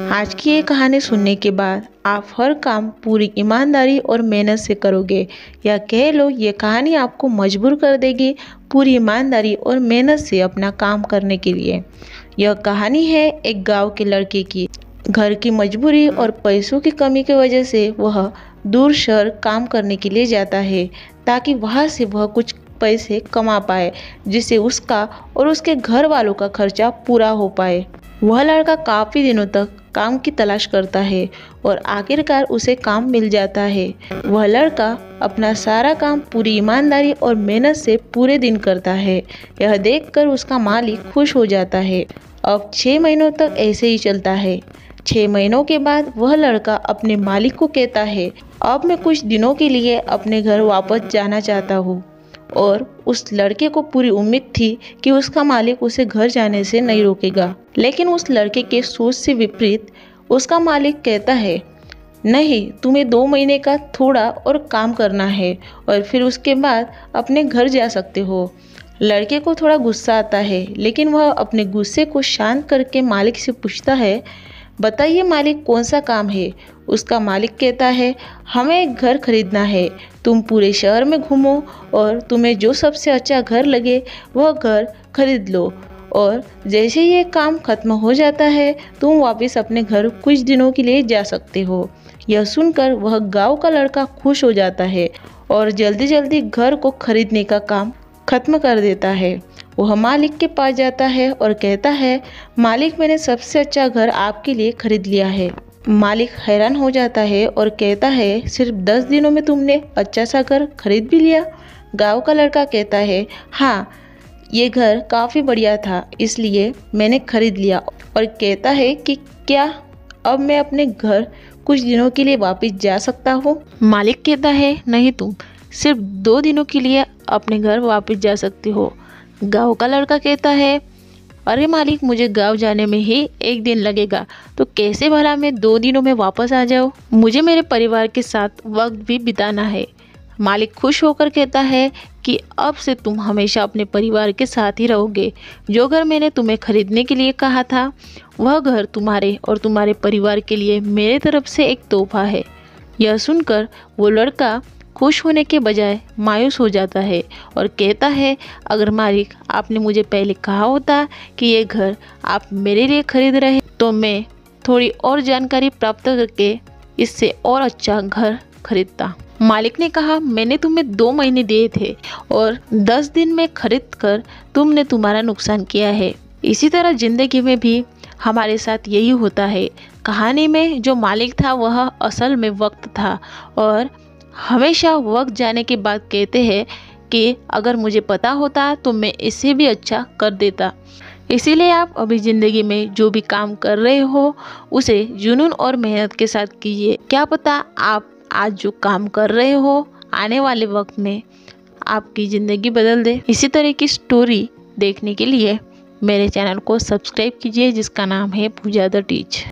आज की ये कहानी सुनने के बाद आप हर काम पूरी ईमानदारी और मेहनत से करोगे, या कह लो ये कहानी आपको मजबूर कर देगी पूरी ईमानदारी और मेहनत से अपना काम करने के लिए। यह कहानी है एक गांव के लड़के की। घर की मजबूरी और पैसों की कमी की वजह से वह दूर शहर काम करने के लिए जाता है, ताकि वहाँ से वह कुछ पैसे कमा पाए, जिससे उसका और उसके घर वालों का खर्चा पूरा हो पाए। वह लड़का काफ़ी दिनों तक काम की तलाश करता है और आखिरकार उसे काम मिल जाता है। वह लड़का अपना सारा काम पूरी ईमानदारी और मेहनत से पूरे दिन करता है। यह देखकर उसका मालिक खुश हो जाता है। अब 6 महीनों तक ऐसे ही चलता है। 6 महीनों के बाद वह लड़का अपने मालिक को कहता है, अब मैं कुछ दिनों के लिए अपने घर वापस जाना चाहता हूँ। और उस लड़के को पूरी उम्मीद थी कि उसका मालिक उसे घर जाने से नहीं रोकेगा, लेकिन उस लड़के के सोच से विपरीत उसका मालिक कहता है, नहीं, तुम्हें 2 महीने का थोड़ा और काम करना है और फिर उसके बाद अपने घर जा सकते हो। लड़के को थोड़ा गुस्सा आता है, लेकिन वह अपने गुस्से को शांत करके मालिक से पूछता है, बताइए मालिक, कौन सा काम है। उसका मालिक कहता है, हमें एक घर खरीदना है। तुम पूरे शहर में घूमो और तुम्हें जो सबसे अच्छा घर लगे वह घर खरीद लो, और जैसे ये काम खत्म हो जाता है तुम वापस अपने घर कुछ दिनों के लिए जा सकते हो। यह सुनकर वह गांव का लड़का खुश हो जाता है और जल्दी जल्दी घर को खरीदने का काम खत्म कर देता है। वह मालिक के पास जाता है और कहता है, मालिक, मैंने सबसे अच्छा घर आपके लिए खरीद लिया है। मालिक हैरान हो जाता है और कहता है, सिर्फ 10 दिनों में तुमने अच्छा सा घर खरीद भी लिया। गांव का लड़का कहता है, हाँ, ये घर काफ़ी बढ़िया था, इसलिए मैंने खरीद लिया। और कहता है कि क्या अब मैं अपने घर कुछ दिनों के लिए वापस जा सकता हूँ। मालिक कहता है, नहीं, तुम सिर्फ 2 दिनों के लिए अपने घर वापस जा सकते हो। गांव का लड़का कहता है, अरे मालिक, मुझे गांव जाने में ही 1 दिन लगेगा, तो कैसे भला मैं 2 दिनों में वापस आ जाऊँ। मुझे मेरे परिवार के साथ वक्त भी बिताना है। मालिक खुश होकर कहता है कि अब से तुम हमेशा अपने परिवार के साथ ही रहोगे। जो घर मैंने तुम्हें खरीदने के लिए कहा था, वह घर तुम्हारे और तुम्हारे परिवार के लिए मेरे तरफ से एक तोहफा है। यह सुनकर वो लड़का खुश होने के बजाय मायूस हो जाता है और कहता है, अगर मालिक, आपने मुझे पहले कहा होता कि ये घर आप मेरे लिए खरीद रहे हैं, तो मैं थोड़ी और जानकारी प्राप्त करके इससे और अच्छा घर खरीदता। मालिक ने कहा, मैंने तुम्हें 2 महीने दिए थे और 10 दिन में खरीद कर तुमने तुम्हारा नुकसान किया है। इसी तरह जिंदगी में भी हमारे साथ यही होता है। कहानी में जो मालिक था वह असल में वक्त था, और हमेशा वक्त जाने के बाद कहते हैं कि अगर मुझे पता होता तो मैं इससे भी अच्छा कर देता। इसीलिए आप अभी ज़िंदगी में जो भी काम कर रहे हो उसे जुनून और मेहनत के साथ कीजिए। क्या पता आप आज जो काम कर रहे हो आने वाले वक्त में आपकी ज़िंदगी बदल दे। इसी तरह की स्टोरी देखने के लिए मेरे चैनल को सब्सक्राइब कीजिए, जिसका नाम है पूजा द टीच।